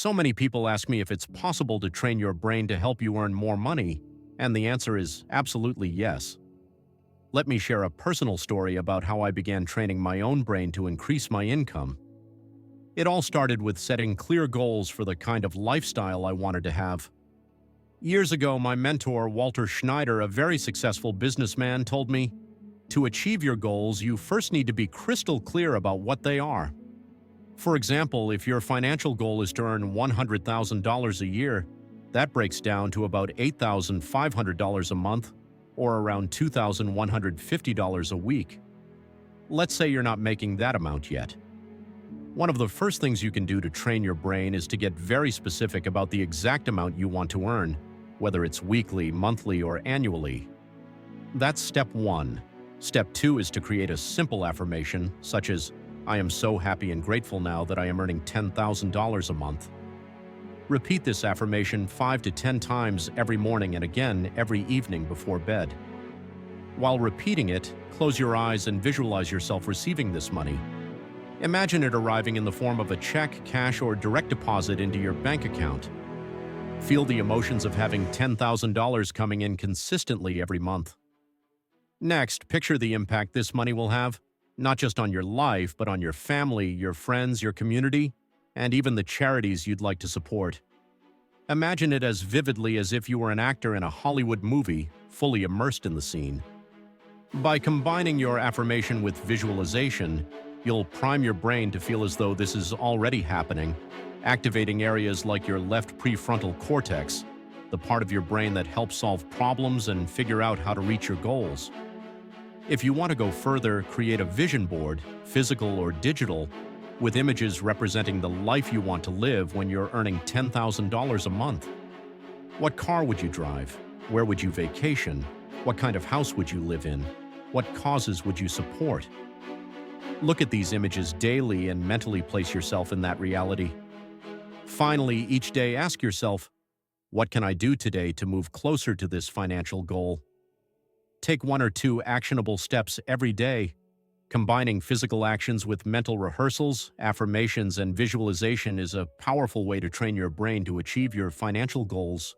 So many people ask me if it's possible to train your brain to help you earn more money, and the answer is absolutely yes. Let me share a personal story about how I began training my own brain to increase my income. It all started with setting clear goals for the kind of lifestyle I wanted to have. Years ago, my mentor, Walter Schneider, a very successful businessman, told me, "To achieve your goals, you first need to be crystal clear about what they are." For example, if your financial goal is to earn $100,000 a year, that breaks down to about $8,500 a month, or around $2,150 a week. Let's say you're not making that amount yet. One of the first things you can do to train your brain is to get very specific about the exact amount you want to earn, whether it's weekly, monthly, or annually. That's step one. Step two is to create a simple affirmation, such as, "I am so happy and grateful now that I am earning $10,000 a month." Repeat this affirmation 5 to 10 times every morning and again every evening before bed. While repeating it, close your eyes and visualize yourself receiving this money. Imagine it arriving in the form of a check, cash, or direct deposit into your bank account. Feel the emotions of having $10,000 coming in consistently every month. Next, picture the impact this money will have, not just on your life, but on your family, your friends, your community, and even the charities you'd like to support. Imagine it as vividly as if you were an actor in a Hollywood movie, fully immersed in the scene. By combining your affirmation with visualization, you'll prime your brain to feel as though this is already happening, activating areas like your left prefrontal cortex, the part of your brain that helps solve problems and figure out how to reach your goals. If you want to go further, create a vision board, physical or digital, with images representing the life you want to live when you're earning $10,000 a month. What car would you drive? Where would you vacation? What kind of house would you live in? What causes would you support? Look at these images daily and mentally place yourself in that reality. Finally, each day ask yourself, what can I do today to move closer to this financial goal? Take 1 or 2 actionable steps every day. Combining physical actions with mental rehearsals, affirmations, and visualization is a powerful way to train your brain to achieve your financial goals.